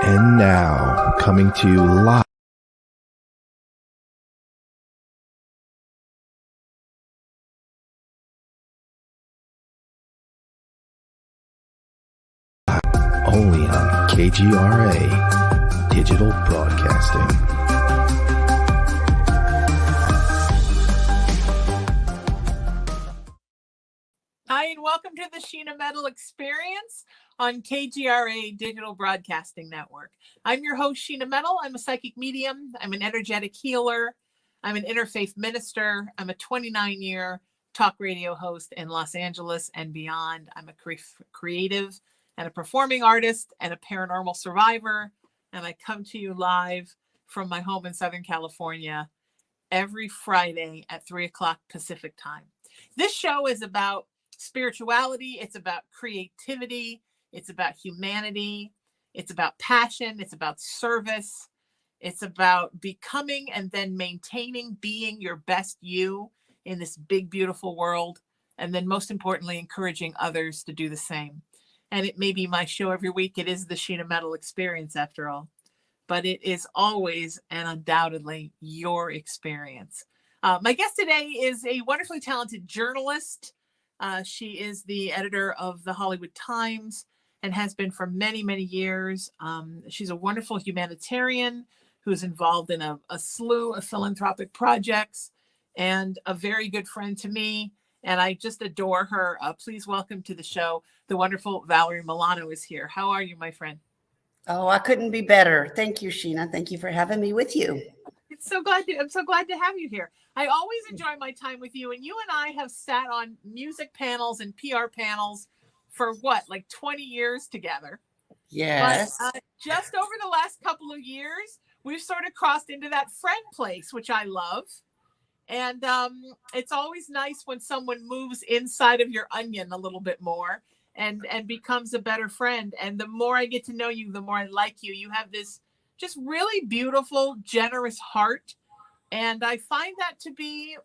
And now, coming to you live only on KGRA Digital Broadcasting. Hi, and welcome to the Sheena Metal Experience on KGRA Digital Broadcasting Network. I'm your host, Sheena Metal. I'm a psychic medium. I'm an energetic healer. I'm an interfaith minister. I'm a 29-year talk radio host in Los Angeles and beyond. I'm a creative and a performing artist and a paranormal survivor. And I come to you live from my home in Southern California every Friday at 3 o'clock Pacific time. This show is about spirituality. It's about creativity. It's about humanity. It's about passion. It's about service. It's about becoming and then maintaining being your best you in this big, beautiful world. And then most importantly, encouraging others to do the same. And it may be my show every week. It is the Sheena Metal Experience after all, but it is always and undoubtedly your experience. My guest today is a wonderfully talented journalist. She is the editor of the Hollywood Times and has been for many, many years. She's a wonderful humanitarian who's involved in a slew of philanthropic projects and a very good friend to me. And I just adore her. Please welcome to the show, the wonderful Valerie Milano is here. How are you, my friend? Oh, I couldn't be better. Thank you, Sheena. Thank you for having me with you. I'm so glad to have you here. I always enjoy my time with you, and you and I have sat on music panels and PR panels for like 20 years together. Yes. But just over the last couple of years, we've sort of crossed into that friend place, which I love. And it's always nice when someone moves inside of your onion a little bit more and becomes a better friend. And the more I get to know you, the more I like you. You have this just really beautiful, generous heart. And I find that to be,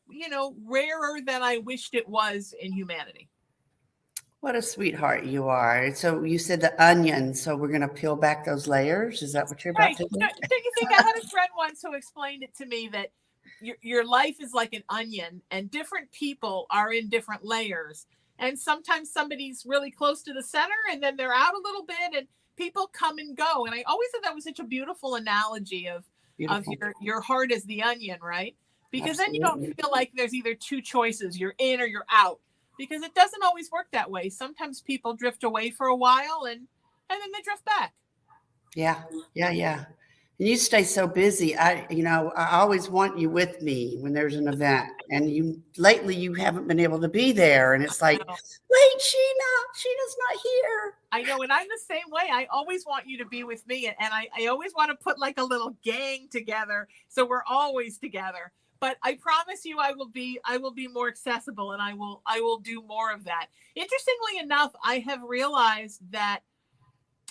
rarer than I wished it was in humanity. What a sweetheart you are. So you said the onion. So we're going to peel back those layers. Is that what you're about to do? Don't you think I had a friend once who explained it to me that your life is like an onion and different people are in different layers. And sometimes somebody's really close to the center and then they're out a little bit and people come and go. And I always thought that was such a beautiful analogy of your heart as the onion, right? Because Absolutely. Then you don't feel like there's either two choices, you're in or you're out, because it doesn't always work that way. Sometimes people drift away for a while and then they drift back. Yeah. And you stay so busy. I always want you with me when there's an event, and lately you haven't been able to be there. And it's like, wait, Sheena's not here. I know. And I'm the same way. I always want you to be with me. And I always want to put like a little gang together. So we're always together. But I promise you, I will be more accessible, and I will do more of that. Interestingly enough, I have realized that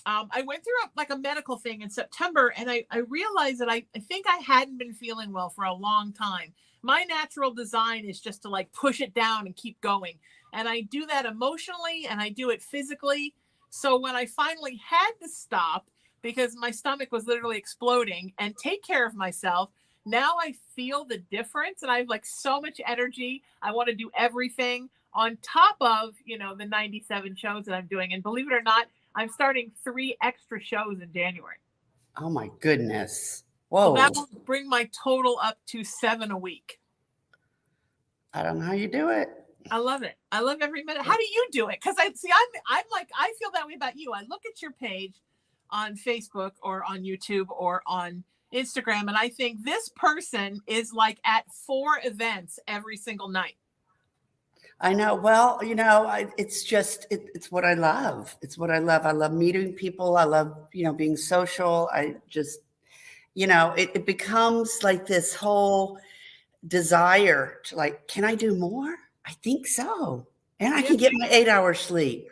I went through a medical thing in September, and I realized that I think I hadn't been feeling well for a long time. My natural design is just to like push it down and keep going. And I do that emotionally and I do it physically. So when I finally had to stop because my stomach was literally exploding and take care of myself, now I feel the difference and I have like so much energy. I want to do everything on top of, the 97 shows that I'm doing. And believe it or not, I'm starting 3 extra shows in January. Oh my goodness. Whoa. So that will bring my total up to 7 a week. I don't know how you do it. I love it. I love every minute. How do you do it? Because I feel that way about you. I look at your page on Facebook or on YouTube or on Instagram, and I think this person is like at 4 events every single night. I know. Well, it's what I love. It's what I love. I love meeting people. I love, being social. I just, it becomes like this whole desire to like, can I do more? I think so. And I can get my 8 hours sleep.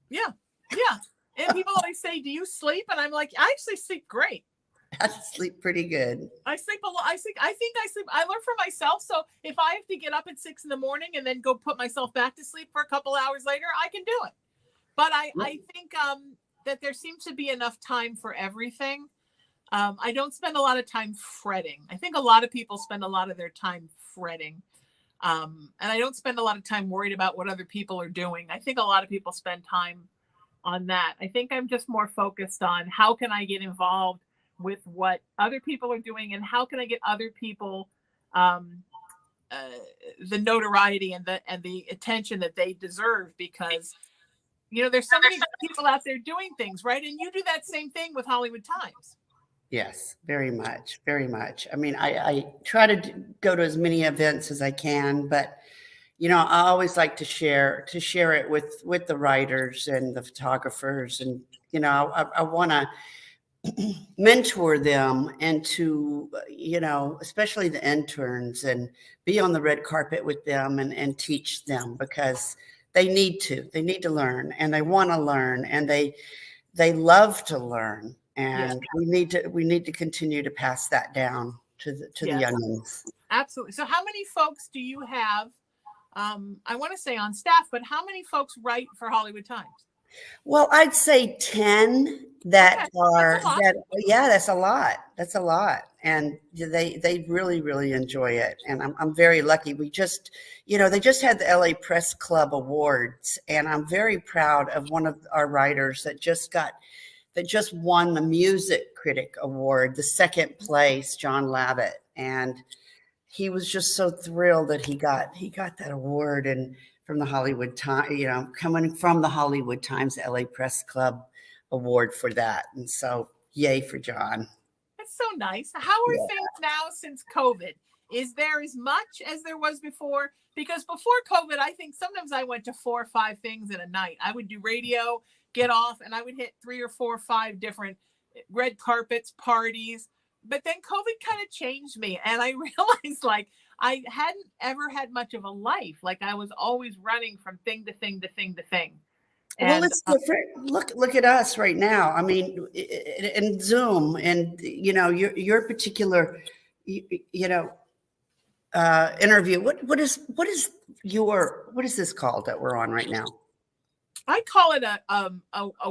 Yeah. And people always say, do you sleep? And I'm like, I actually sleep great. I sleep pretty good. I sleep a lot. I think I sleep. I learn for myself. So if I have to get up at 6 in the morning and then go put myself back to sleep for a couple hours later, I can do it. But I think that there seems to be enough time for everything. I don't spend a lot of time fretting. I think a lot of people spend a lot of their time fretting. And I don't spend a lot of time worried about what other people are doing. I think a lot of people spend time on that. I think I'm just more focused on how can I get involved with what other people are doing and how can I get other people the notoriety and the attention that they deserve, because there's so many people out there doing things, right? And you do that same thing with Hollywood Times. Yes, very much, very much. I mean, I try to go to as many events as I can, but I always like to share it with the writers and the photographers, and I want to mentor them and to especially the interns, and be on the red carpet with them and teach them, because they need to learn, and they want to learn, and they love to learn. And we need to continue to pass that down to the youngins. Absolutely. So how many folks do you have, I want to say on staff, but how many folks write for Hollywood Times? Well, I'd say 10 that are that's a lot. That's a lot. And they really, really enjoy it. And I'm very lucky. We just, they just had the LA Press Club Awards, and I'm very proud of one of our writers that just won the Music Critic Award, the second place, John Lavitt. And he was just so thrilled that he got that award, and from the Hollywood Times, coming from the Hollywood Times LA Press Club Award for that. And so yay for John. That's so nice. How are things now since COVID? Is there as much as there was before? Because before COVID, I think sometimes I went to 4 or 5 things in a night. I would do radio, get off, and I would hit 3 or 4 or 5 different red carpets, parties. But then COVID kind of changed me, and I realized I hadn't ever had much of a life. I was always running from thing to thing to thing to thing. Well, it's different. Look at us right now. I mean, in Zoom, and your particular interview. What is this called that we're on right now? I call it a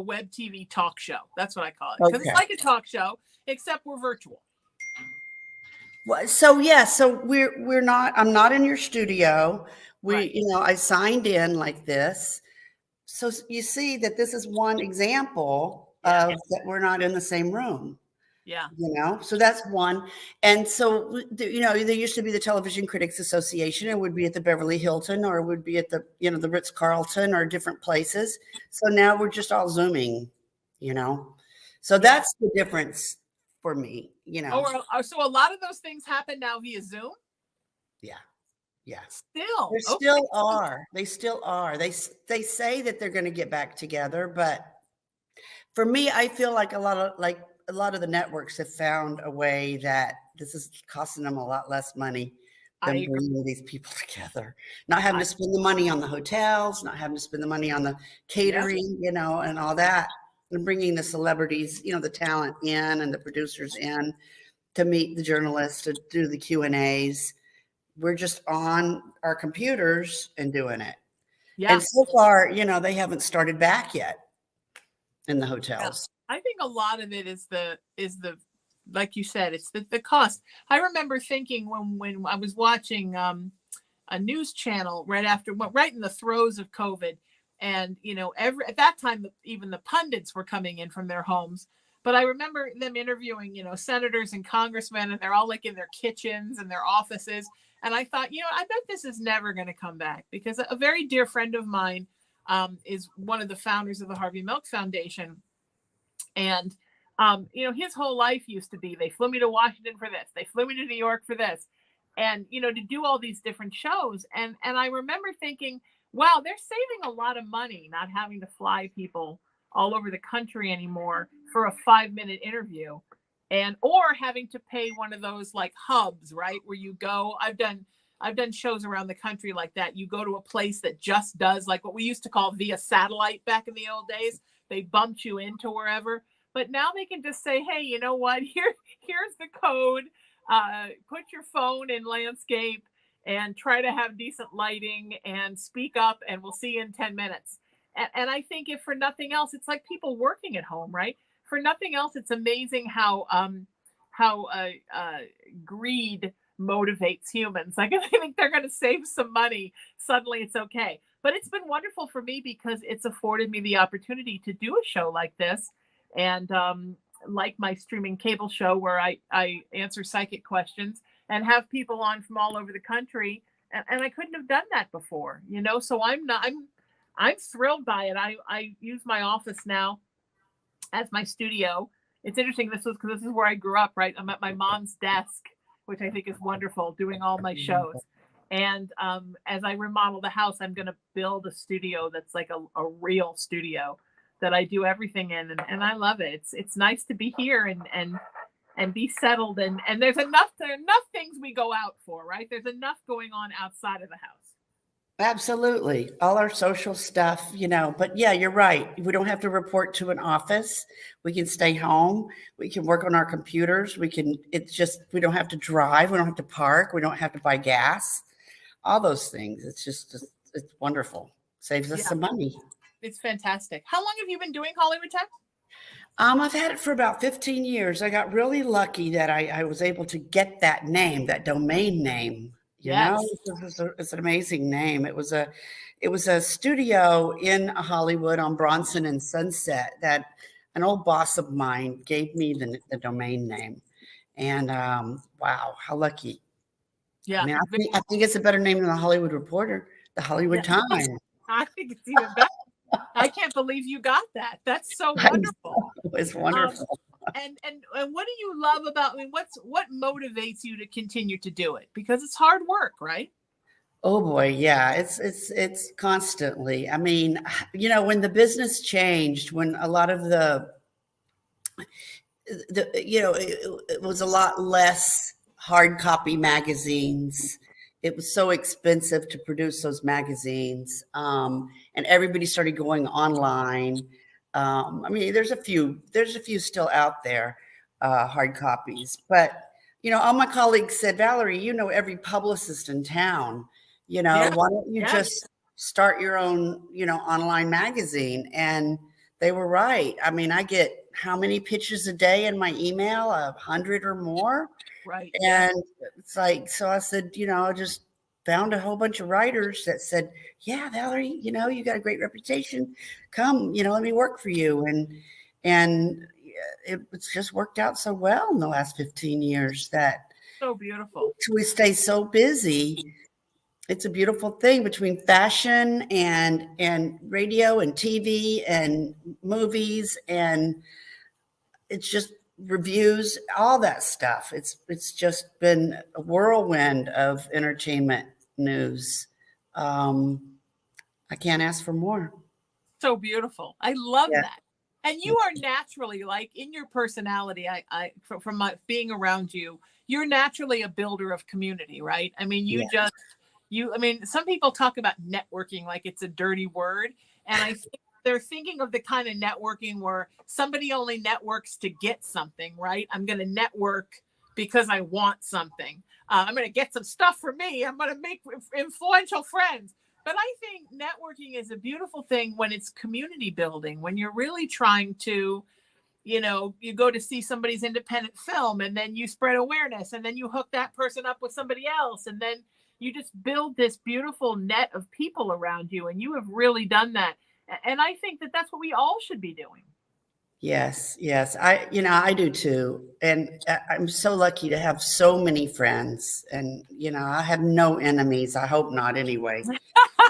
web TV talk show. That's what I call it, because it's like a talk show, except we're virtual. Well, so we're not. I'm not in your studio. I signed in like this, so you see that this is one example of that we're not in the same room. Yeah. So that's one. And so, there used to be the Television Critics Association, and would be at the Beverly Hilton, or would be at the, the Ritz-Carlton, or different places. So now we're just all Zooming, So that's the difference for me, So a lot of those things happen now via Zoom? Yeah. Yeah. Still. They still are. They still are. They say that they're going to get back together, but for me, I feel like a lot of the networks have found a way that this is costing them a lot less money than bringing these people together. Not having to spend the money on the hotels, not having to spend the money on the catering, and all that, and bringing the celebrities, the talent in, and the producers in to meet the journalists, to do the Q&As. We're just on our computers and doing it. Yeah. And so far, they haven't started back yet in the hotels. I think a lot of it is the like you said, it's the cost. I remember thinking when I was watching a news channel right in the throes of COVID, and at that time even the pundits were coming in from their homes. But I remember them interviewing senators and congressmen, and they're all in their kitchens and their offices. And I thought, I bet this is never going to come back, because a very dear friend of mine is one of the founders of the Harvey Milk Foundation. And, his whole life used to be, they flew me to Washington for this, they flew me to New York for this, and, to do all these different shows. And I remember thinking, wow, they're saving a lot of money not having to fly people all over the country anymore for a 5-minute interview, or having to pay one of those hubs, right? Where you go, I've done shows around the country like that. You go to a place that just does what we used to call via satellite back in the old days. They bumped you into wherever. But now they can just say, hey, you know what? Here's the code. Put your phone in landscape and try to have decent lighting and speak up, and we'll see you in 10 minutes. And I think if for nothing else, it's like people working at home, right? For nothing else, it's amazing how greed motivates humans. Like if they think they're going to save some money, suddenly it's okay. But it's been wonderful for me because it's afforded me the opportunity to do a show like this, and like my streaming cable show where I answer psychic questions and have people on from all over the country. And I couldn't have done that before, you know. So I'm thrilled by it. I use my office now as my studio. It's interesting. This is where I grew up, right? I'm at my mom's desk, which I think is wonderful, doing all my shows. And as I remodel the house, I'm going to build a studio that's like a real studio that I do everything in, and I love it. It's nice to be here and be settled, and there's enough things we go out for, right? There's enough going on outside of the house. Absolutely. All our social stuff, you know, but yeah, you're right. We don't have to report to an office. We can stay home. We can work on our computers. We don't have to drive. We don't have to park. We don't have to buy gas, all those things. It's wonderful. Saves us some money. It's fantastic. How long have you been doing Hollywood Tech? I've had it for about 15 years. I got really lucky that I was able to get that name, that domain name. You know, it's an amazing name. It was a studio in Hollywood on Bronson and Sunset that an old boss of mine gave me the domain name. And wow, how lucky. Yeah. I mean, I think it's a better name than the Hollywood Reporter, the Hollywood Times. I think it's even better. I can't believe you got that. That's so wonderful. It's wonderful. And what do you love about? I mean, what motivates you to continue to do it? Because it's hard work, right? Oh boy, yeah, it's constantly. I mean, you know, when the business changed, when a lot of the you know, it was a lot less hard copy magazines. It was so expensive to produce those magazines, and everybody started going online. I mean, there's a few still out there, hard copies, but you know, all my colleagues said, Valerie, you know, every publicist in town, you know, why don't you just start your own, you know, online magazine? And they were right. I mean, I get how many pitches a day in my email? 100 or more. Right. And it's like, so I said, you know, I just found a whole bunch of writers that said, yeah, Valerie, you know, you got a great reputation. Come, you know, let me work for you. And it's just worked out so well in the last 15 years that so beautiful. We stay so busy. It's a beautiful thing between fashion and radio and TV and movies, and it's just reviews, all that stuff. It's just been a whirlwind of entertainment news. I can't ask for more. So beautiful. I love that. And you are naturally, like, in your personality, from my being around you, you're naturally a builder of community, right? I mean, I mean, some people talk about networking like it's a dirty word. And I think they're thinking of the kind of networking where somebody only networks to get something, right? I'm going to network because I want something. I'm going to get some stuff for me. I'm going to make influential friends. But I think networking is a beautiful thing when it's community building, when you're really trying to, you know, you go to see somebody's independent film and then you spread awareness and then you hook that person up with somebody else. And then you just build this beautiful net of people around you. And you have really done that. And I think that that's what we all should be doing. Yes. I do too. And I'm so lucky to have so many friends. And, you know, I have no enemies. I hope not anyway.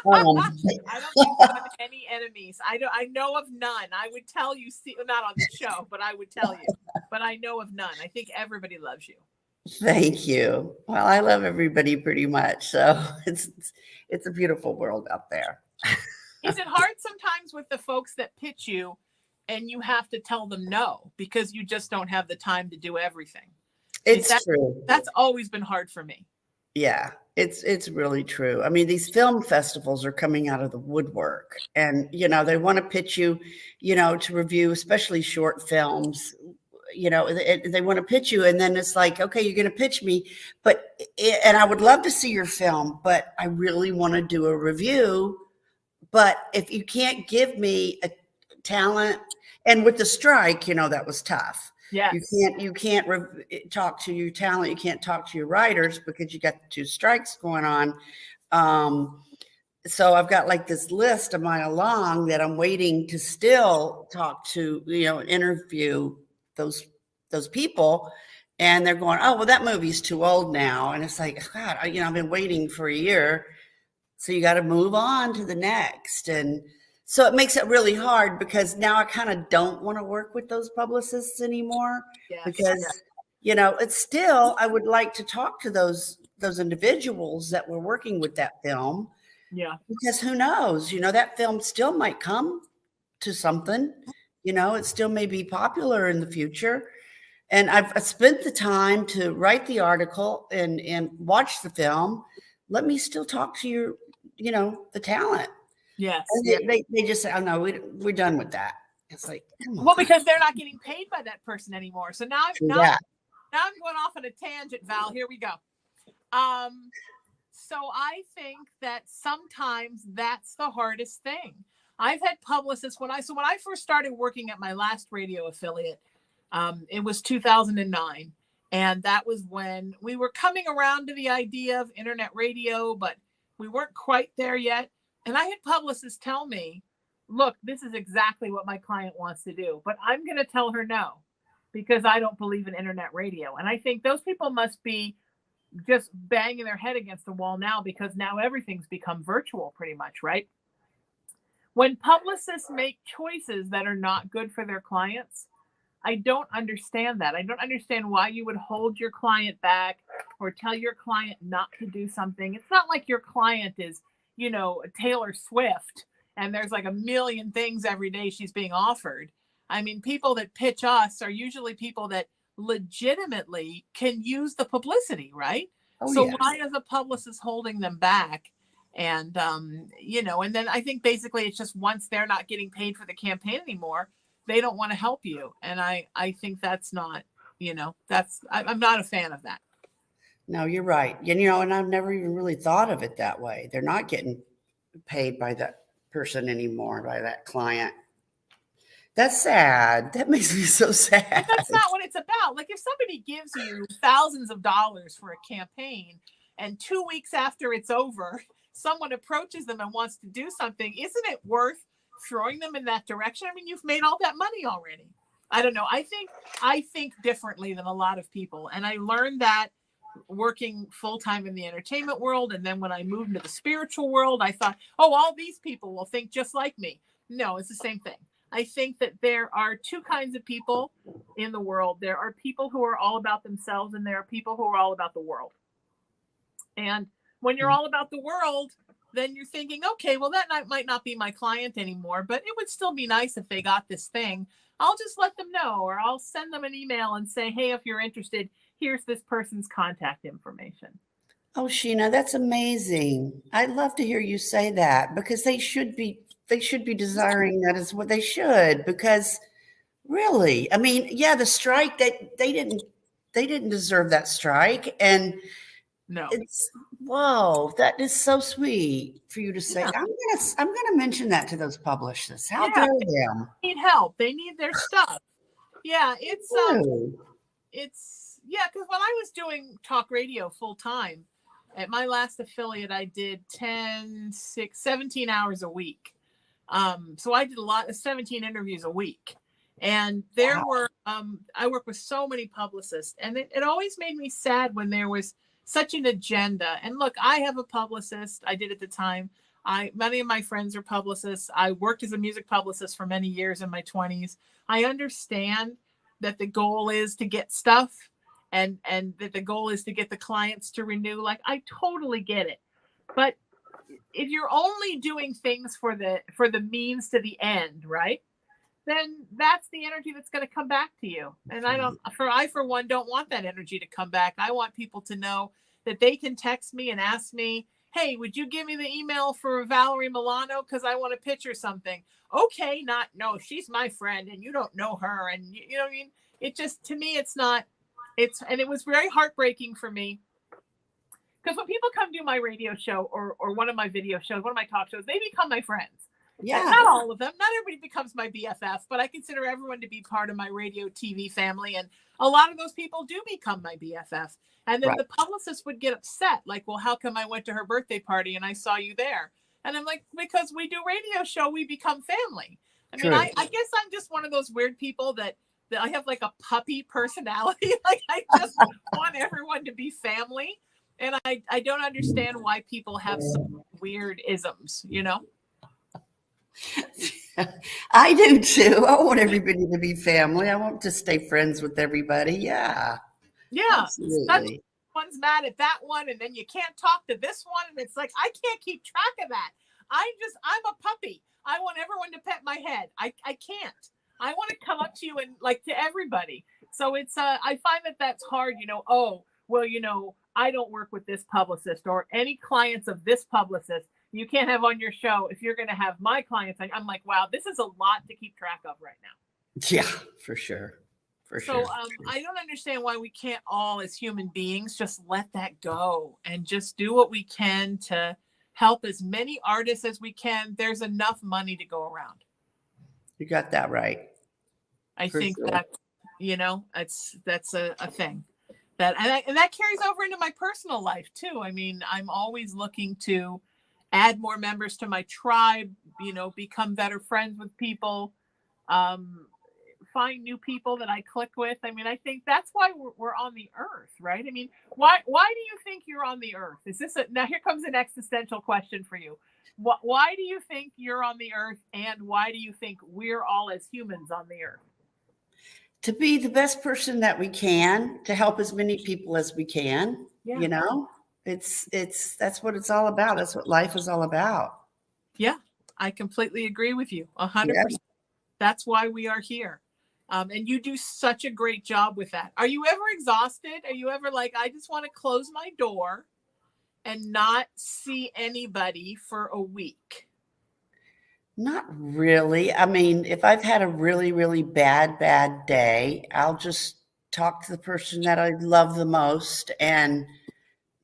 I don't think you have any enemies. I know of none. I would tell you, not on the show, but I would tell you. But I know of none. I think everybody loves you. Thank you. Well, I love everybody pretty much. So it's a beautiful world out there. Is it hard sometimes with the folks that pitch you and you have to tell them no because you just don't have the time to do everything? It's true. That's always been hard for me. Yeah, it's really true. I mean, these film festivals are coming out of the woodwork, and they want to pitch you, to review, especially short films. They want to pitch you, and then it's like, okay, you're going to pitch me, and I would love to see your film, but I really want to do a review. But if you can't give me a talent, and with the strike, that was tough. Yes. You can't talk to your talent. You can't talk to your writers because you got the 2 strikes going on. So I've got like this list a mile long that I'm waiting to still talk to, interview those people. And they're going, oh, well, that movie's too old now. And it's like, God, I've been waiting for a year. So you got to move on to the next. And so it makes it really hard because now I kind of don't want to work with those publicists anymore. Yes. Because, it's still, I would like to talk to those individuals that were working with that film. Yeah. Because who knows, that film still might come to something, it still may be popular in the future. And I've spent the time to write the article and watch the film. Let me still talk to your, the talent. Yes. And they just say, oh no, we're done with that. It's like, come on. Well, because they're not getting paid by that person anymore. So now I'm going off on a tangent, Val. Here we go. So I think that sometimes that's the hardest thing. I've had publicists when I first started working at my last radio affiliate, it was 2009. And that was when we were coming around to the idea of internet radio, but we weren't quite there yet. And I had publicists tell me, look, this is exactly what my client wants to do, but I'm going to tell her no, because I don't believe in internet radio. And I think those people must be just banging their head against the wall now, because now everything's become virtual pretty much, right? When publicists make choices that are not good for their clients, I don't understand that. I don't understand why you would hold your client back or tell your client not to do something. It's not like your client is, Taylor Swift and there's like a million things every day she's being offered. I mean, people that pitch us are usually people that legitimately can use the publicity, right? So yes. Why is a publicist holding them back? And, and then I think basically it's just once they're not getting paid for the campaign anymore, they don't want to help you. And I think that's not, I'm not a fan of that. No, you're right. And I've never even really thought of it that way. They're not getting paid by that person anymore, by that client. That's sad. That makes me so sad. But that's not what it's about. Like if somebody gives you thousands of dollars for a campaign and 2 weeks after it's over, someone approaches them and wants to do something, isn't it worth throwing them in that direction? I mean, you've made all that money already. I don't know. I think differently than a lot of people. And I learned that working full-time in the entertainment world. And then when I moved into the spiritual world, I thought, oh, all these people will think just like me. No, it's the same thing. I think that there are 2 kinds of people in the world. There are people who are all about themselves, and there are people who are all about the world. And when you're all about the world, then you're thinking, okay, well, that might not be my client anymore, but it would still be nice if they got this thing. I'll just let them know, or I'll send them an email and say, hey, if you're interested, here's this person's contact information. Oh, Sheena, that's amazing. I'd love to hear you say that, because they should be desiring that is what they should, because really, I mean, yeah, the strike, that they didn't deserve that strike. And no, it's, whoa, that is so sweet for you to say. Yeah. I'm gonna mention that to those publishers. How dare them? They need help. They need their stuff. Yeah, it's because when I was doing talk radio full time at my last affiliate, I did 17 hours a week. So I did 17 interviews a week. And there were, I worked with so many publicists, and it always made me sad when there was such an agenda. And look, I have a publicist. I did at the time. Many of my friends are publicists. I worked as a music publicist for many years in my 20s. I understand that the goal is to get stuff, and that the goal is to get the clients to renew. Like, I totally get it. But if you're only doing things for the means to the end, right? Then that's the energy that's going to come back to you. And I for one don't want that energy to come back. I want people to know that they can text me and ask me, hey, would you give me the email for Valerie Milano? Because I want to pitch her something. Okay, no, she's my friend and you don't know her. And you know what I mean? It just, to me, it's not, and it was very heartbreaking for me. Because when people come do my radio show or one of my video shows, one of my talk shows, they become my friends. Yeah. And not all of them. Not everybody becomes my BFF, but I consider everyone to be part of my radio TV family. And a lot of those people do become my BFF. And then the publicist would get upset, like, well, how come I went to her birthday party and I saw you there? And I'm like, because we do radio show, we become family. I mean, I guess I'm just one of those weird people that I have like a puppy personality. Like, I just want everyone to be family. And I don't understand why people have some weird isms, you know? I do too. I want everybody to be family. I want to stay friends with everybody. Yeah. Yeah. Absolutely. One's mad at that one, and then you can't talk to this one. And it's like, I can't keep track of that. I'm a puppy. I want everyone to pet my head. I can't. I want to come up to you and like to everybody. So it's, I find that that's hard, you know, oh, well, you know, I don't work with this publicist or any clients of this publicist. You can't have on your show if you're going to have my clients. I'm like, wow, this is a lot to keep track of right now. Yeah, for sure. So I don't understand why we can't all as human beings just let that go and just do what we can to help as many artists as we can. There's enough money to go around. You got that right. I think that, you know, that's a thing. That and that carries over into my personal life too. I mean, I'm always looking to add more members to my tribe, you know, become better friends with people, find new people that I click with. I mean, I think that's why we're on the earth, right? I mean, why do you think you're on the earth? Is this now here comes an existential question for you. Why do you think you're on the earth, and why do you think we're all as humans on the earth? To be the best person that we can, to help as many people as we can. Yeah. You know, it's that's what it's all about. That's what life is all about. Yeah, I completely agree with you 100%. That's why we are here. And you do such a great job with that. Are you ever exhausted? Are you ever like, I just want to close my door and not see anybody for a week? Not really. I mean, if I've had a really, really bad day, I'll just talk to the person that I love the most and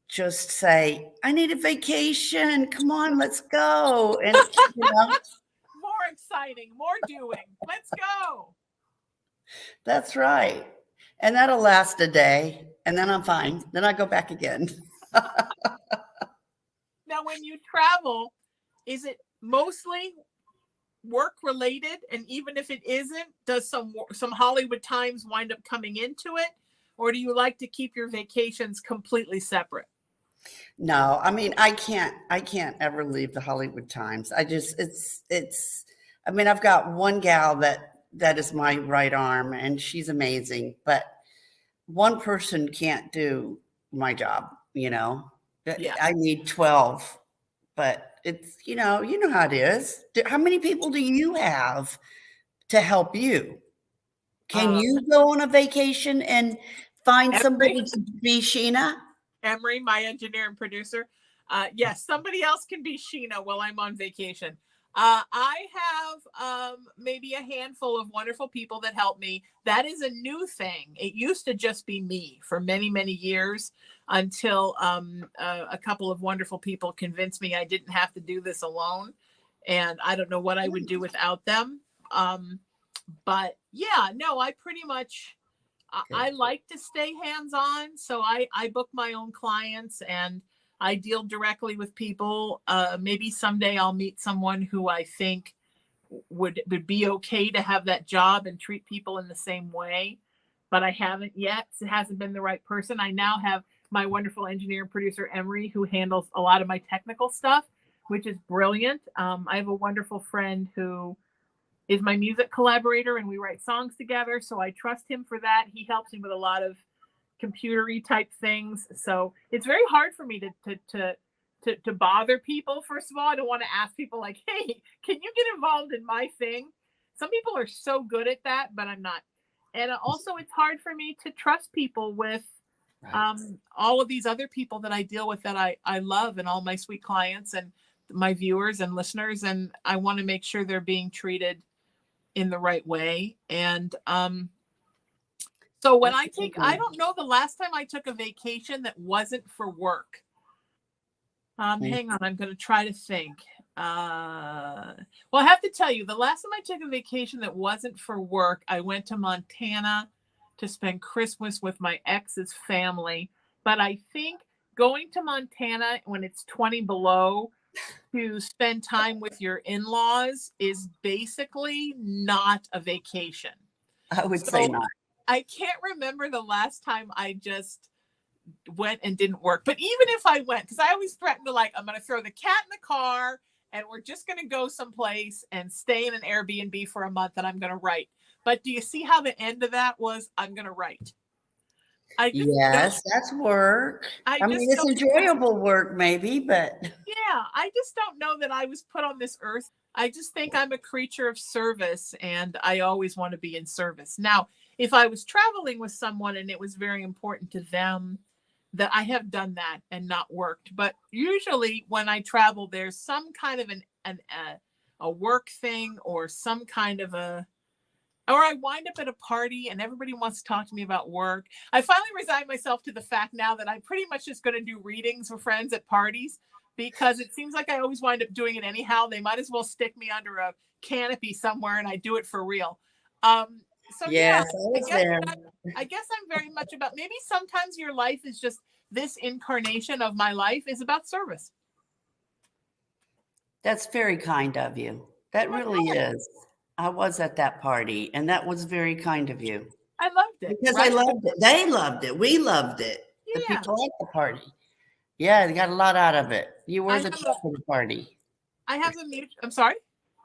just say, I need a vacation. Come on, let's go. And, you know, more exciting, more doing. Let's go. That's right. And that'll last a day. And then I'm fine. Then I go back again. Now, when you travel, is it mostly work related? And even if it isn't, does some Hollywood Times wind up coming into it? Or do you like to keep your vacations completely separate? No, I mean, I can't ever leave the Hollywood Times. I just, I mean, I've got one gal that is my right arm and she's amazing, but one person can't do my job, you know? Yeah. I need 12, but it's, you know how it is. How many people do you have to help you? Can you go on a vacation and find somebody to be Sheena? Emery, my engineer and producer. Yes, somebody else can be Sheena while I'm on vacation. I have maybe a handful of wonderful people that help me. That is a new thing. It used to just be me for many, many years until a couple of wonderful people convinced me I didn't have to do this alone. And I don't know what I would do without them. But yeah, no, I pretty much, I like to stay hands-on. So I book my own clients and I deal directly with people. Maybe someday I'll meet someone who I think would be okay to have that job and treat people in the same way. But I haven't yet. It hasn't been the right person. I now have my wonderful engineer and producer, Emery, who handles a lot of my technical stuff, which is brilliant. I have a wonderful friend who is my music collaborator and we write songs together. So I trust him for that. He helps me with a lot of computery type things. So it's very hard for me to bother people. First of all, I don't want to ask people like, hey, can you get involved in my thing? Some people are so good at that, but I'm not. And also it's hard for me to trust people with Right. All of these other people that I deal with that I love, and all my sweet clients and my viewers and listeners, and I want to make sure they're being treated in the right way. And so when I don't know the last time I took a vacation that wasn't for work. Hang on, I'm going to try to think. Well, I have to tell you, the last time I took a vacation that wasn't for work, I went to Montana to spend Christmas with my ex's family. But I think going to Montana when it's 20 below to spend time with your in-laws is basically not a vacation. I would say not. I can't remember the last time I just went and didn't work. But even if I went, because I always threatened to, like, I'm going to throw the cat in the car and we're just going to go someplace and stay in an Airbnb for a month and I'm going to write. But do you see how the end of that was? I'm going to write. Yes, that's work. I mean, it's enjoyable work maybe, but. Yeah, I just don't know that I was put on this earth. I just think I'm a creature of service and I always want to be in service. Now, if I was traveling with someone and it was very important to them, that I have done that and not worked. But usually when I travel, there's some kind of a work thing or some kind of or I wind up at a party and everybody wants to talk to me about work. I finally resigned myself to the fact now that I'm pretty much just going to do readings for friends at parties, because it seems like I always wind up doing it anyhow. They might as well stick me under a canopy somewhere and I do it for real. So yes, I guess I'm very much about, maybe sometimes your life is just, this incarnation of my life is about service. That's very kind of you. That really is. I was at that party and that was very kind of you. I loved it. Because I loved it. They loved it. We loved it. Yeah. The people at the party. Yeah, they got a lot out of it. You were the talk of the party. I'm sorry?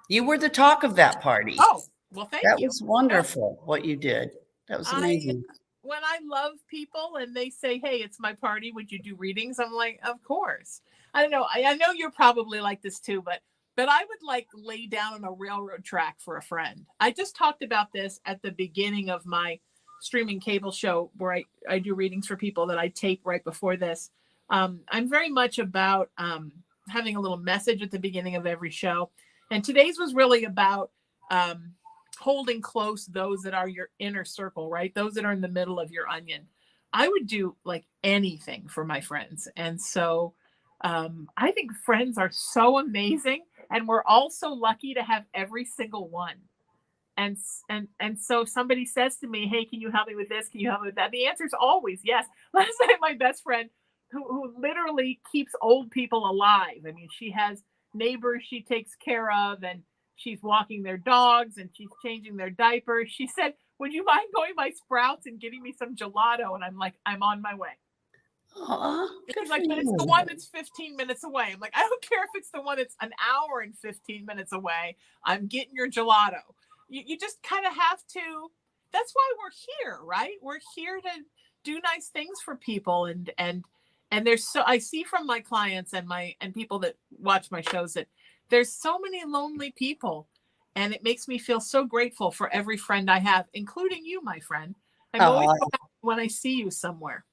You were the talk of that party. Oh, well, thank you. That was wonderful what you did. That was amazing. When I love people and they say, hey, it's my party, would you do readings? I'm like, of course. I don't know. I know you're probably like this too, but I would like lay down on a railroad track for a friend. I just talked about this at the beginning of my streaming cable show where I do readings for people that I tape right before this. I'm very much about having a little message at the beginning of every show. And today's was really about holding close those that are your inner circle, right? Those that are in the middle of your onion. I would do like anything for my friends. And so I think friends are so amazing. And we're all so lucky to have every single one. And so somebody says to me, hey, can you help me with this? Can you help me with that? The answer is always yes. Last night, my best friend, who literally keeps old people alive. I mean, she has neighbors she takes care of, and she's walking their dogs and she's changing their diapers. She said, would you mind going by Sprouts and getting me some gelato? And I'm like, I'm on my way. She's like, but it's the one that's 15 minutes away. I'm like, I don't care if it's the one that's an hour and 15 minutes away. I'm getting your gelato. You just kind of have to. That's why we're here, right? We're here to do nice things for people. And there's I see from my clients and people that watch my shows that there's so many lonely people. And it makes me feel so grateful for every friend I have, including you, my friend. I'm always so happy when I see you somewhere.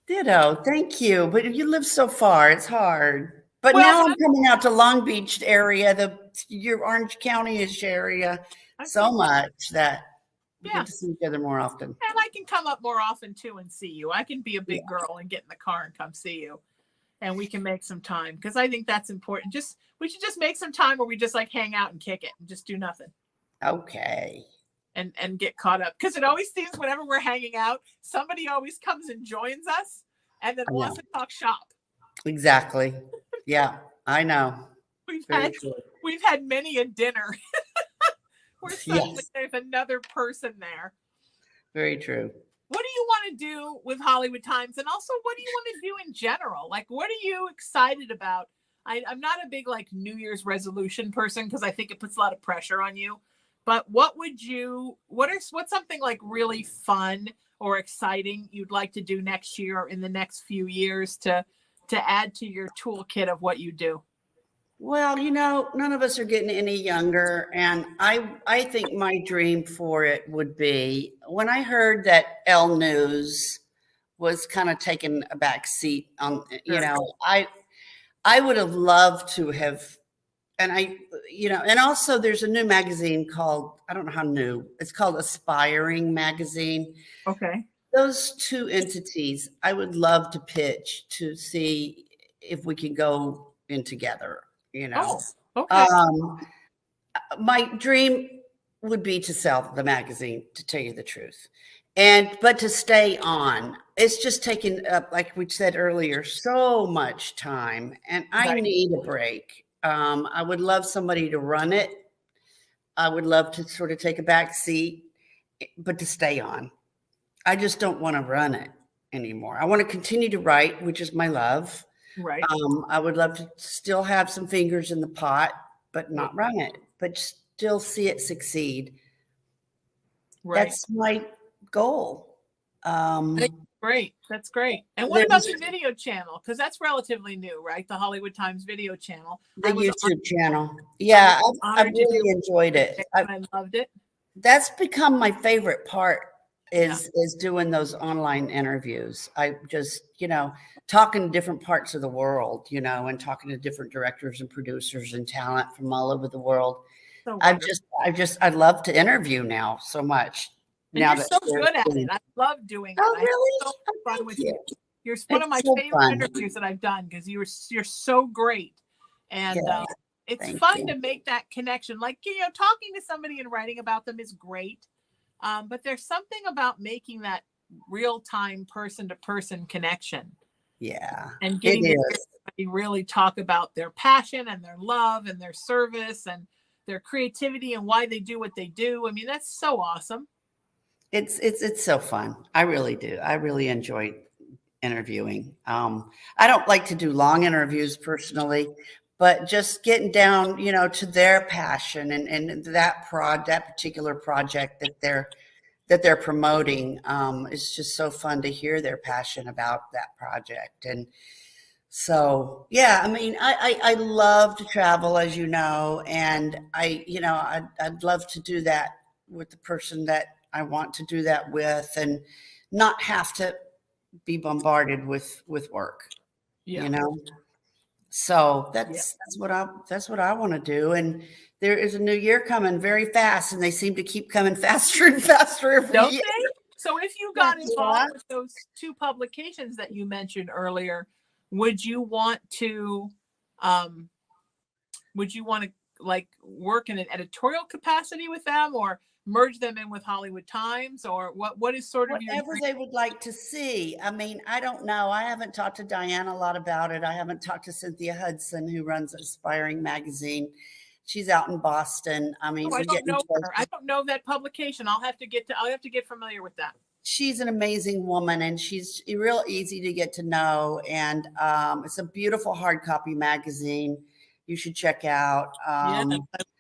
Ditto. Thank you. But if you live so far, it's hard. But now I'm coming out to Long Beach area, your Orange County-ish area, so much that we get to see each other more often. And I can come up more often too and see you. I can be a big girl and get in the car and come see you. And we can make some time, because I think that's important. We should just make some time where we just like hang out and kick it and just do nothing. Okay. And get caught up, because it always seems whenever we're hanging out, somebody always comes and joins us and then wants to talk shop. Exactly. Yeah, I know. We've had many a dinner where suddenly there's another person there. Very true. What do you want to do with Hollywood Times? And also, what do you want to do in general? Like, what are you excited about? I'm not a big like New Year's resolution person, because I think it puts a lot of pressure on you. But what's something like really fun or exciting you'd like to do next year or in the next few years to add to your toolkit of what you do? Well, none of us are getting any younger. And I think my dream for it would be, when I heard that Elle News was kind of taking a back seat on, Sure. I would have loved to have, and and also there's a new magazine called, I don't know how new, it's called Aspiring Magazine. Okay. Those two entities, I would love to pitch to see if we can go in together, Oh, okay. My dream would be to sell the magazine, to tell you the truth. But to stay on, it's just taken up, like we said earlier, so much time, and I Right. need a break. I would love somebody to run it. I would love to sort of take a back seat, but to stay on. I just don't want to run it anymore. I want to continue to write, which is my love. Right. I would love to still have some fingers in the pot, but not run it, but still see it succeed. Right. That's my goal. Great. That's great. And what about the video channel? Because that's relatively new, right? The Hollywood Times video channel. The YouTube channel. Yeah, I really enjoyed it. I loved it. That's become my favorite part is doing those online interviews. I just, talking to different parts of the world, and talking to different directors and producers and talent from all over the world. So I love to interview now so much. And you're so good at it. I love doing it. Oh, really? So fun with you. You're one of my favorite interviews that I've done because you're so great. And it's fun to make that connection. Like, talking to somebody and writing about them is great. But there's something about making that real-time person-to-person connection. Yeah. And getting to hear somebody really talk about their passion and their love and their service and their creativity and why they do what they do. I mean, that's so awesome. It's so fun. I really do. I really enjoy interviewing. I don't like to do long interviews personally, but just getting down, to their passion and that particular project that they're promoting. It's just so fun to hear their passion about that project. And so, yeah, I mean, I love to travel, as you know, and I'd love to do that with the person that I want to do that with, and not have to be bombarded with work, So that's what I want to do. And there is a new year coming very fast, and they seem to keep coming faster and faster every year. They? So if you got involved with those two publications that you mentioned earlier, would you want to like work in an editorial capacity with them, or merge them in with Hollywood Times, or what is sort of whatever they would like to see? I mean, I don't know. I haven't talked to Diana a lot about it. I haven't talked to Cynthia Hudson, who runs Aspiring Magazine. She's out in Boston. I mean, I don't know her. I don't know that publication. I'll have to get familiar with that. She's an amazing woman, and she's real easy to get to know. And it's a beautiful hard copy magazine. You should check out. I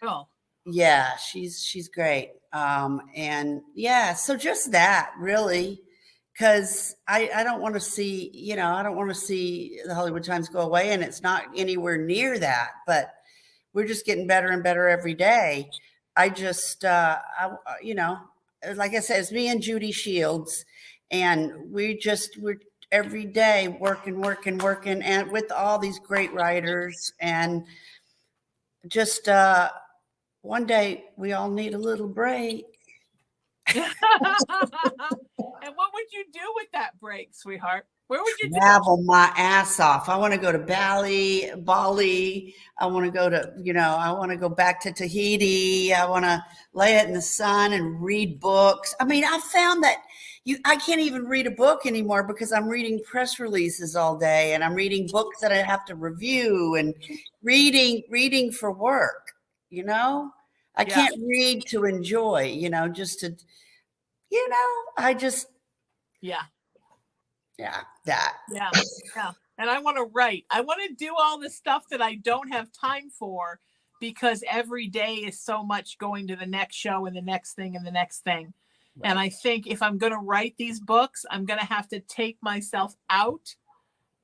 will. Yeah, she's great. So just that really, because I don't want to see, I don't want to see the Hollywood Times go away, and it's not anywhere near that, but we're just getting better and better every day. I just, like I said, it's me and Judy Shields, and we're every day working, and with all these great writers, and just, one day we all need a little break. And what would you do with that break, sweetheart? Where would you travel my ass off? I want to go to Bali. I want to go to, I want to go back to Tahiti. I want to lay it in the sun and read books. I mean, I found that I can't even read a book anymore because I'm reading press releases all day, and I'm reading books that I have to review, and reading for work, I can't read to enjoy, just to, I just. Yeah. That. Yeah. And I want to write. I want to do all the stuff that I don't have time for, because every day is so much going to the next show and the next thing and the next thing. Right. And I think if I'm going to write these books, I'm going to have to take myself out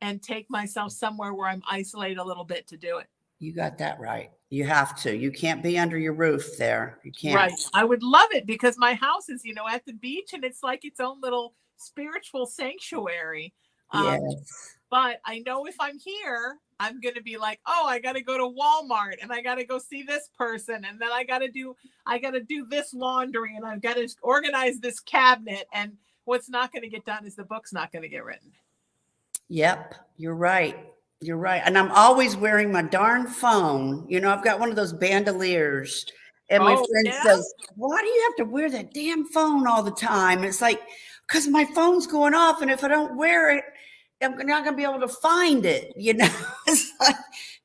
and take myself somewhere where I'm isolated a little bit to do it. You got that right. You have to. You can't be under your roof there. You can't. Right. I would love it, because my house is, at the beach, and it's like its own little spiritual sanctuary. Yes. But I know if I'm here, I'm going to be like, oh, I got to go to Walmart and I got to go see this person. And then I got to do this laundry and I've got to organize this cabinet. And what's not going to get done is the book's not going to get written. Yep. You're right. You're right. And I'm always wearing my darn phone. You know, I've got one of those bandoliers. And my friend says, why do you have to wear that damn phone all the time? It's like, because my phone's going off. And if I don't wear it, I'm not going to be able to find it, you know. It's like,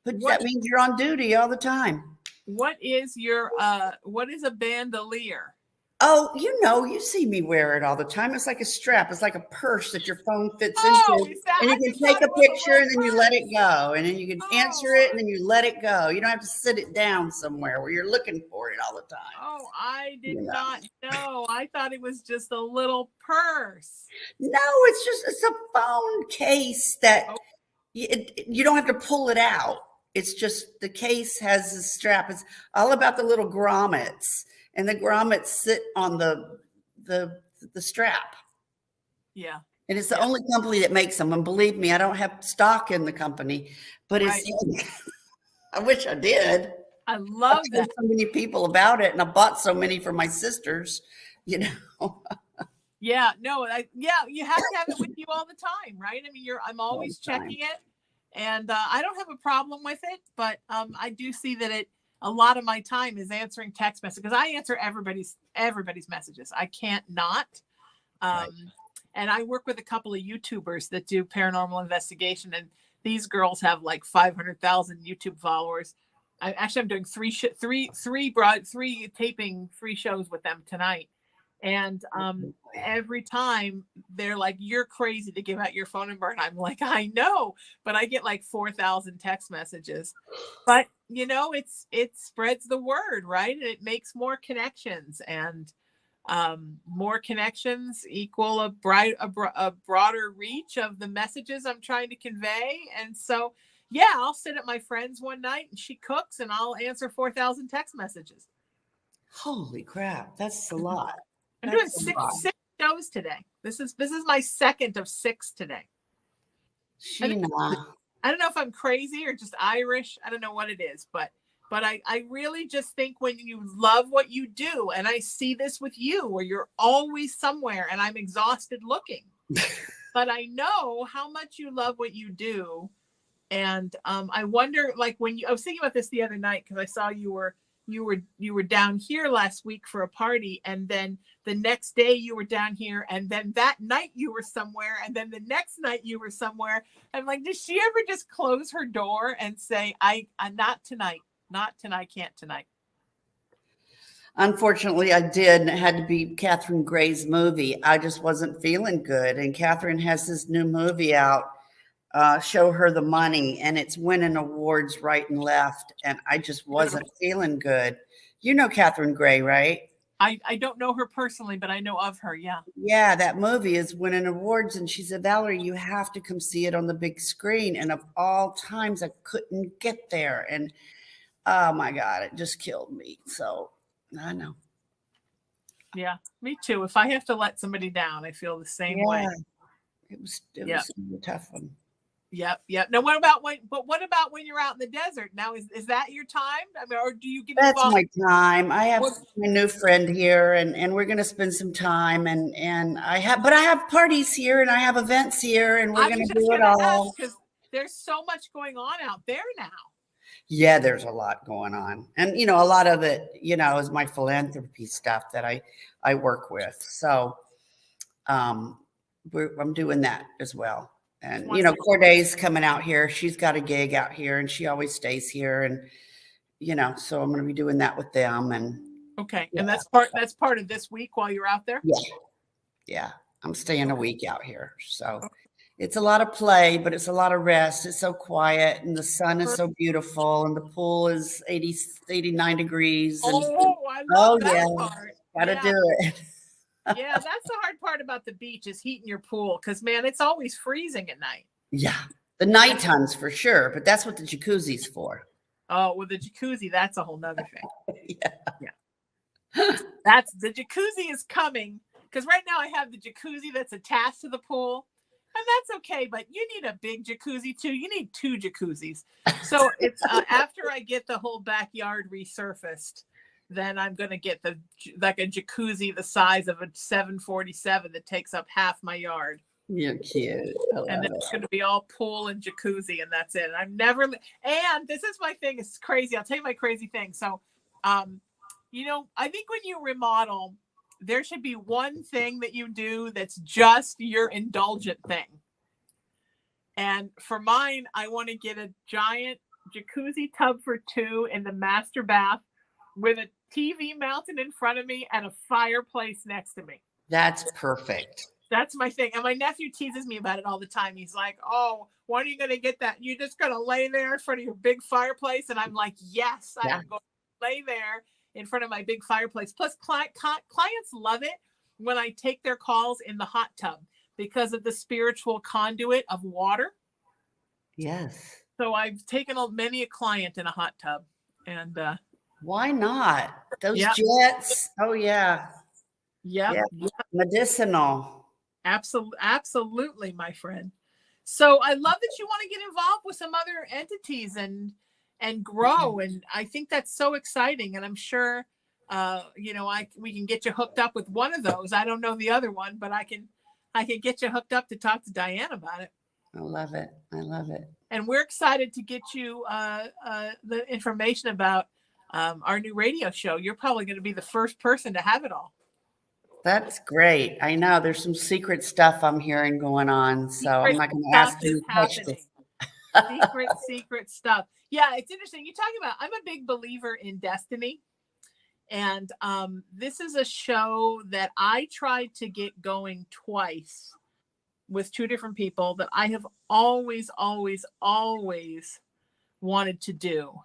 but that means you're on duty all the time. What is a bandolier? Oh, you know, you see me wear it all the time. It's like a strap. It's like a purse that your phone fits into. And you can take a picture and then you let it go. And then you can answer it and then you let it go. You don't have to sit it down somewhere where you're looking for it all the time. Oh, I did not know. I thought it was just a little purse. No, it's a phone case that you don't have to pull it out. It's just the case has a strap. It's all about the little grommets. And the grommets sit on the strap. Yeah. And it's the only company that makes them. And believe me, I don't have stock in the company, but I wish I did. I love that. So many people about it, and I bought so many for my sisters, you know. Yeah, no, you have to have it with you all the time, right? I mean, I'm always checking it, and I don't have a problem with it, but I do see that a lot of my time is answering text messages because I answer everybody's messages. I can't not. And I work with a couple of YouTubers that do paranormal investigation, and these girls have like 500,000 YouTube followers. I'm doing three taping free shows with them tonight. And every time they're like, you're crazy to give out your phone number. And I'm like, I know, but I get like 4,000 text messages. But, you know, it spreads the word, right? And it makes more connections, and more connections equal a broader reach of the messages I'm trying to convey. And so, yeah, I'll sit at my friend's one night and she cooks and I'll answer 4,000 text messages. Holy crap. That's a lot. I'm doing six shows today. This is my second of 6 today. Sheena. I don't know if I'm crazy or just Irish. I don't know what it is, but I really just think when you love what you do, and I see this with you where you're always somewhere and I'm exhausted looking, but I know how much you love what you do. And I wonder, like I was thinking about this the other night because I saw you were down here last week for a party, and then the next day you were down here, and then that night you were somewhere, and then the next night you were somewhere. I'm like, does she ever just close her door and say, I'm not tonight, can't tonight? Unfortunately, I did, and it had to be Catherine Gray's movie. I just wasn't feeling good, and Catherine has this new movie out, Show Her the Money, and it's winning awards right and left, and I just wasn't feeling good. You know Catherine Gray, right? I don't know her personally, but I know of her. Yeah. Yeah, that movie is winning awards. And she said, Valerie, you have to come see it on the big screen. And of all times, I couldn't get there. And oh my God, it just killed me. So I know. Yeah, me too. If I have to let somebody down, I feel the same way. It was a tough one. Yep. Now, what about when you're out in the desert? Now, is that your time? I mean, or do you get That's my time. I have my new friend here, and we're going to spend some time. And I have parties here, and I have events here, and we're going to do it all. Because there's so much going on out there now. Yeah, there's a lot going on, and a lot of it, is my philanthropy stuff that I work with. So, I'm doing that as well. And, Corday's coming out here. She's got a gig out here and she always stays here. And, so I'm going to be doing that with them. And okay. Yeah. And that's part of this week while you're out there. Yeah. Yeah. I'm staying a week out here. So it's a lot of play, but it's a lot of rest. It's so quiet and the sun is so beautiful and the pool is 89 degrees. And, I love that part. Gotta do it. Yeah, that's the hard part about the beach is heating your pool because, man, it's always freezing at night. Yeah, the night times for sure, but that's what the jacuzzi's for. Oh, well, the jacuzzi, that's a whole nother thing. Yeah. That's the jacuzzi is coming because right now I have the jacuzzi that's attached to the pool, and that's okay. But you need a big jacuzzi too. You need 2 jacuzzis. So it's after I get the whole backyard resurfaced, then I'm going to get like a jacuzzi the size of a 747 that takes up half my yard. You're cute. And then it's going to be all pool and jacuzzi, and that's it. And this is my thing. It's crazy. I'll tell you my crazy thing. So, you know, I think when you remodel, there should be one thing that you do that's just your indulgent thing. And for mine, I want to get a giant jacuzzi tub for 2 in the master bath with a TV mounted in front of me and a fireplace next to me. That's perfect. That's my thing. And my nephew teases me about it all the time. He's like, oh, when are you going to get that? You're just going to lay there in front of your big fireplace? And I'm like, yes, I'm going to lay there in front of my big fireplace. Plus, clients love it when I take their calls in the hot tub because of the spiritual conduit of water. Yes. So I've taken many a client in a hot tub. And why not? Those jets. Oh, yeah. Yeah. Medicinal. Absolutely, my friend. So I love that you want to get involved with some other entities and grow. And I think that's so exciting. And I'm sure, you know, we can get you hooked up with one of those. I don't know the other one, but I can get you hooked up to talk to Diane about it. I love it. I love it. And we're excited to get you the information about our new radio show. You're probably going to be the first person to have it all. That's great. I know there's some secret stuff I'm hearing going on, so I'm not going to ask you to touch this. Secret stuff. Yeah, it's interesting. You talk about, I'm a big believer in destiny. And this is a show that I tried to get going twice with 2 different people that I have always wanted to do.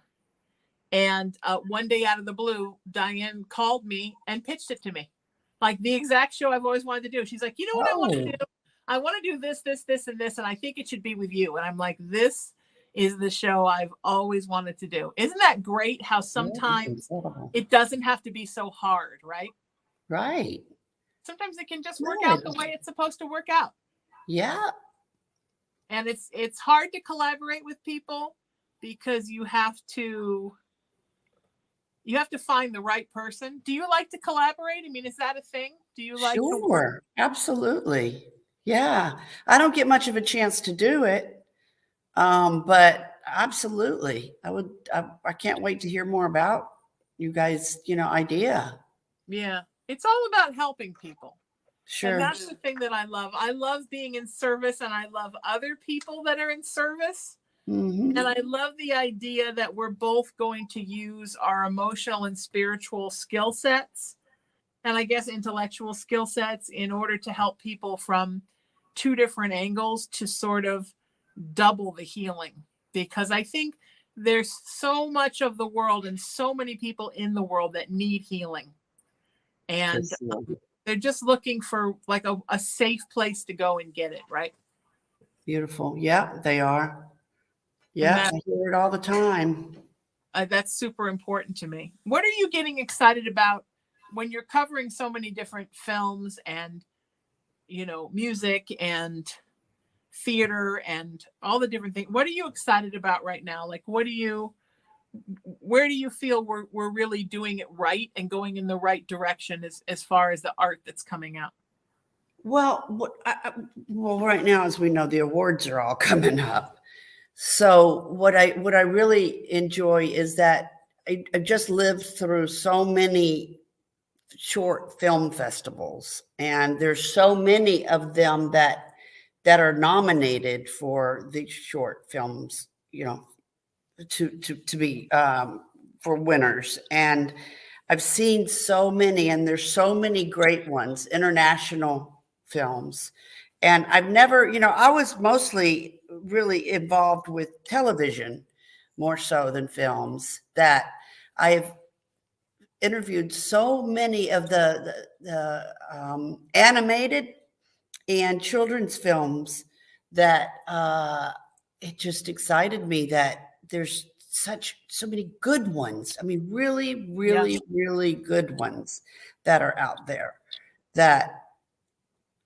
And one day out of the blue, Diane called me and pitched it to me. Like the exact show I've always wanted to do. She's like, you know what I want to do? I want to do this, and this, and I think it should be with you. And I'm like, this is the show I've always wanted to do. Isn't that great how sometimes it doesn't have to be so hard, right? Right. Sometimes it can just work out the way it's supposed to work out. Yeah. And it's hard to collaborate with people because you have to find the right person. Do you like to collaborate? I mean, is that a thing? Do you like to work? Absolutely. Yeah. I don't get much of a chance to do it. But absolutely. I can't wait to hear more about you guys, idea. Yeah. It's all about helping people. Sure. And that's the thing that I love. I love being in service, and I love other people that are in service. Mm-hmm. And I love the idea that we're both going to use our emotional and spiritual skill sets, and I guess intellectual skill sets, in order to help people from 2 different angles to sort of double the healing. Because I think there's so much of the world and so many people in the world that need healing. And they're just looking for like a safe place to go and get it, right? Beautiful. Yeah, they are. Yeah, I hear it all the time. That's super important to me. What are you getting excited about when you're covering so many different films and, music and theater and all the different things? What are you excited about right now? Like, where do you feel we're really doing it right and going in the right direction as far as the art that's coming out? Well, right now, as we know, the awards are all coming up. So what I really enjoy is that I just lived through so many short film festivals, and there's so many of them that are nominated for the short films, to be for winners. And I've seen so many, and there's so many great ones, international films. And I've never, I was mostly really involved with television more so than films, that I've interviewed so many of the animated and children's films that it just excited me that there's so many good ones. I mean, really, really, really good ones that are out there that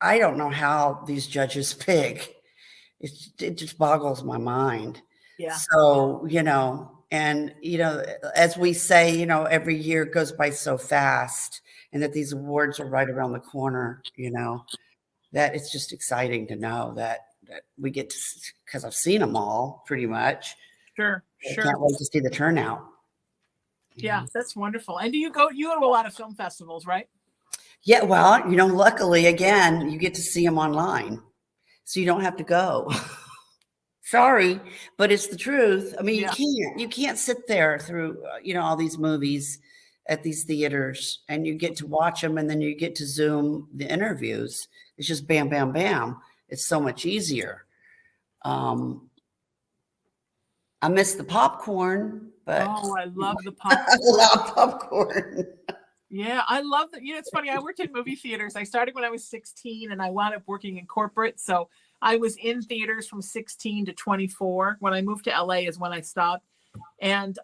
I don't know how these judges pick. It just boggles my mind. Yeah. So, and, as we say, every year goes by so fast, and that these awards are right around the corner, that it's just exciting to know that we get to, because I've seen them all pretty much. Sure. I can't wait to see the turnout. Yeah, that's wonderful. And you go to a lot of film festivals, right? Yeah, well, luckily, again, you get to see them online, so you don't have to go. Sorry, but it's the truth. I mean, Yeah. you can't sit there through, all these movies at these theaters, and you get to watch them, and then you get to Zoom the interviews. It's just bam, bam, bam. It's so much easier. I miss the popcorn, but Oh, I love the popcorn. I love popcorn. Yeah, I love that. It's funny. I worked in movie theaters. I started when I was 16 and I wound up working in corporate. So I was in theaters from 16 to 24. When I moved to LA is when I stopped. And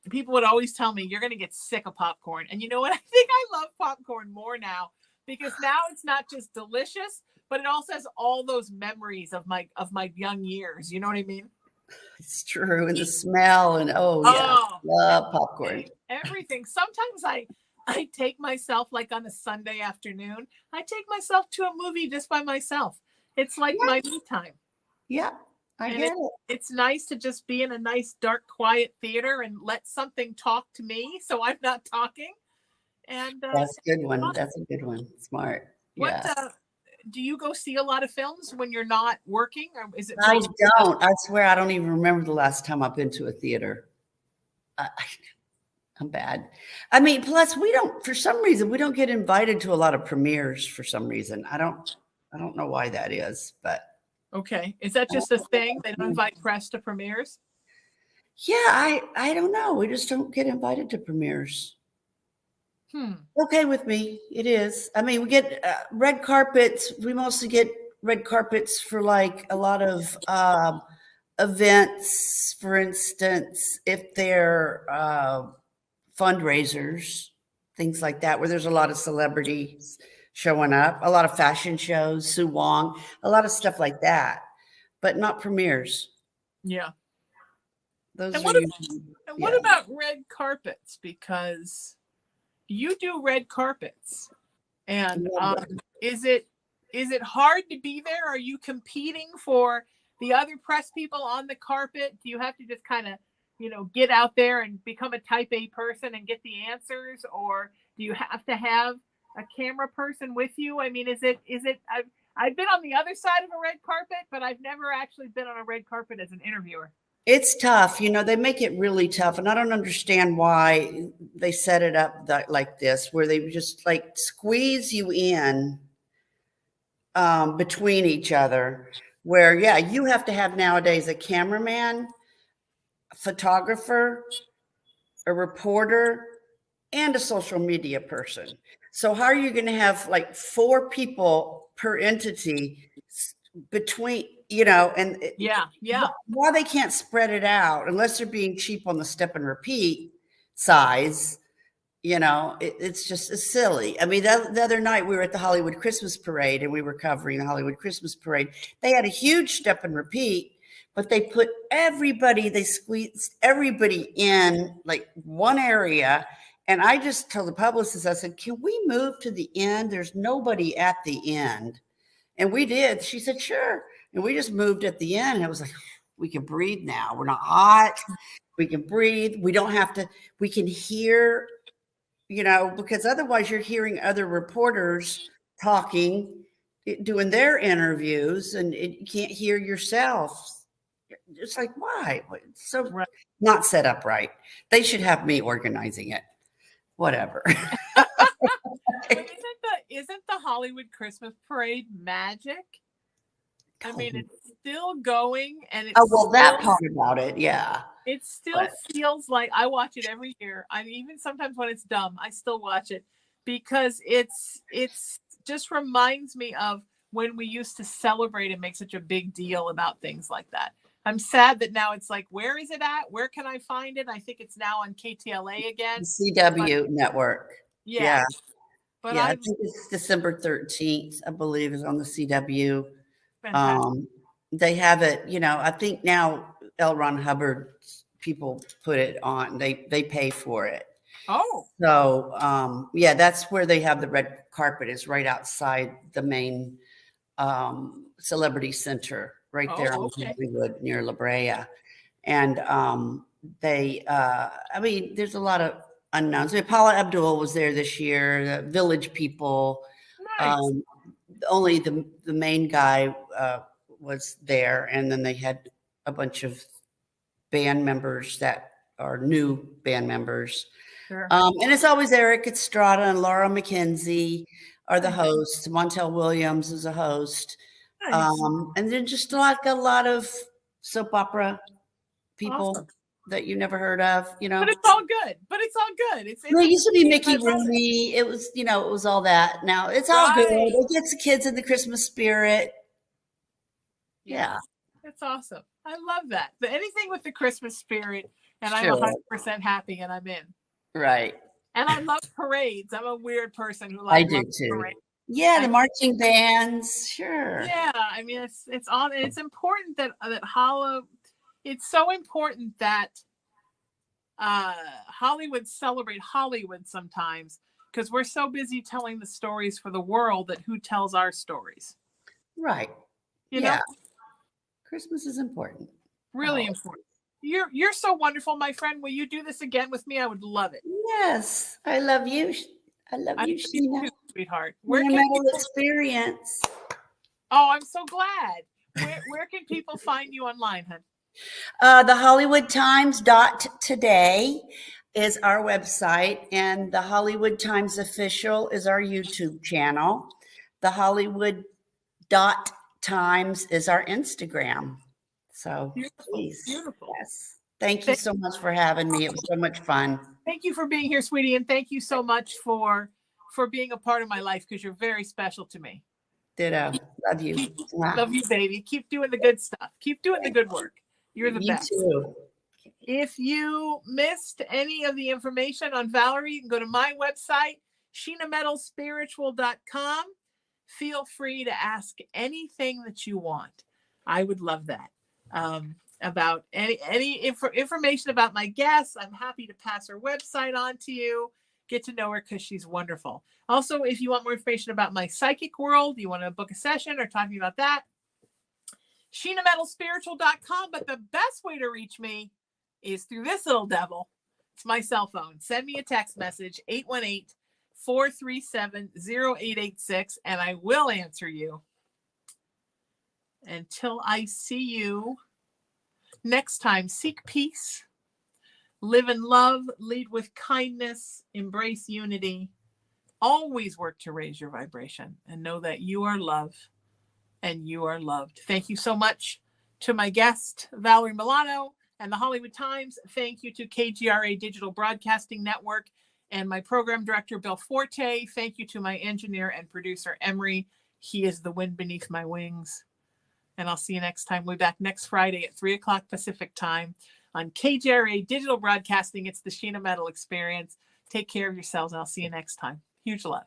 people would always tell me, you're going to get sick of popcorn. And you know what? I think I love popcorn more now, because now it's not just delicious, but it also has all those memories of my young years. You know what I mean? It's true. And the smell, and love popcorn. Everything. Sometimes I take myself, like on a Sunday afternoon, I take myself to a movie just by myself. It's like my me time. Yeah, I get it. It's nice to just be in a nice, dark, quiet theater and let something talk to me, so I'm not talking. And that's a good one. That's a good one. Smart. What do you go see a lot of films when you're not working, or is it? I don't. I swear, I don't even remember the last time I've been to a theater. I'm bad. I mean, plus for some reason, we don't get invited to a lot of premieres for some reason. I don't know why that is, but. Okay. Is that just a thing? They don't invite press to premieres? Yeah, I don't know. We just don't get invited to premieres. Okay with me. It is. I mean, we get red carpets. We mostly get red carpets for like a lot of events, for instance, if they're fundraisers, things like that, where there's a lot of celebrities showing up, a lot of fashion shows, Sue Wong, a lot of stuff like that, but not premieres. Yeah. Those what about red carpets? Because you do red carpets, and is it hard to be there? Are you competing for the other press people on the carpet? Do you have to just kind of, get out there and become a type A person and get the answers, or do you have to have a camera person with you? I mean, is it? I've been on the other side of a red carpet, but I've never actually been on a red carpet as an interviewer. It's tough. They make it really tough. And I don't understand why they set it up like this, where they just like squeeze you in between each other, where, you have to have nowadays a cameraman, a photographer, a reporter, and a social media person. So how are you going to have like 4 people per entity between, and why they can't spread it out unless they're being cheap on the step and repeat size, it's just silly. I mean, the other night we were at the Hollywood Christmas Parade, and we were covering the Hollywood Christmas Parade. They had a huge step and repeat, but they squeezed everybody in like one area. And I just told the publicist, I said, can we move to the end? There's nobody at the end. And we did. She said, sure. And we just moved at the end. And it was like, we can breathe now. We're not hot. We can breathe. We don't have to, we can hear, because otherwise you're hearing other reporters talking, doing their interviews, and you can't hear yourself. It's like, why? It's so not set up right. They should have me organizing it. Whatever. Isn't the Hollywood Christmas Parade magic? I mean, it's still going, and it's that part about it, yeah. It still feels like I watch it every year. I mean, even sometimes when it's dumb, I still watch it, because it's just reminds me of when we used to celebrate and make such a big deal about things like that. I'm sad that now it's like, where is it at? Where can I find it? I think it's now on KTLA again. CW network. Yeah. But Yeah, I I think it's December 13th, I believe, is on the CW. fantastic. They have it, I think now L. Ron Hubbard people put it on. They pay for it. Oh, So yeah, that's where they have the red carpet, is right outside the main celebrity center, right there on okay. Hollywood near La Brea. And I mean, there's a lot of unknowns. I mean, Paula Abdul was there this year, the Village People. Nice. Only the main guy was there, and then they had a bunch of band members that are new band members. Sure. And it's always Eric Estrada and Laura McKenzie are the Nice. hosts. Montel Williams is a host. Nice. And then just like a lot of soap opera people Awesome. that you never heard of, But it's all good. But it's all good. Well, it used to be I Mickey love it. Rooney. It was, it was all that. Now it's all good. Right. It gets the kids in the Christmas spirit. Yeah. It's awesome. I love that. But anything with the Christmas spirit, and I'm Sure. 100% happy and I'm in. Right. And I love parades. I'm a weird person who loves too. parades. Yeah, the marching bands. Sure. Yeah, I mean it's on. It's important that it's so important that Hollywood celebrate Hollywood sometimes, because we're so busy telling the stories for the world that who tells our stories. Right. You know, Christmas is important. really important. You're so wonderful, my friend. Will you do this again with me? I would love it. Yes, I love you. I love you, Sheena. Too, sweetheart. Your metal experience. Oh, I'm so glad. Where can people find you online, hun? The HollywoodTimes.today is our website, and the Hollywood Times Official is our YouTube channel. The Hollywood.Times is our Instagram. So please, beautiful. Yes. Thank you so much for having me. It was so much fun. Thank you for being here, sweetie, and thank you so much for being a part of my life, because you're very special to me. Ditto. Love you. Love you, baby. Keep doing the good stuff. Keep doing the good work. You're the best. Too. If you missed any of the information on Valerie, you can go to my website, sheenametalspiritual.com. Feel free to ask anything that you want. I would love that. About any information about my guests, I'm happy to pass her website on to you. Get to know her, because she's wonderful. Also, if you want more information about my psychic world, you want to book a session or talk to me about that, sheenametalspiritual.com. But the best way to reach me is through this little devil. It's my cell phone. Send me a text message, 818-437-0886, and I will answer you. Until I see you next time, seek peace, live in love, lead with kindness, embrace unity, always work to raise your vibration, and know that you are loved and you are loved. Thank you so much to my guest, Valerie Milano, and the Hollywood Times. Thank you to KGRA Digital Broadcasting Network and my program director, Bill Forte. Thank you to my engineer and producer, Emery. He is the wind beneath my wings. And I'll see you next time. We'll be back next Friday at 3 o'clock Pacific time on KGRA Digital Broadcasting. It's the Sheena Metal Experience. Take care of yourselves, and I'll see you next time. Huge love.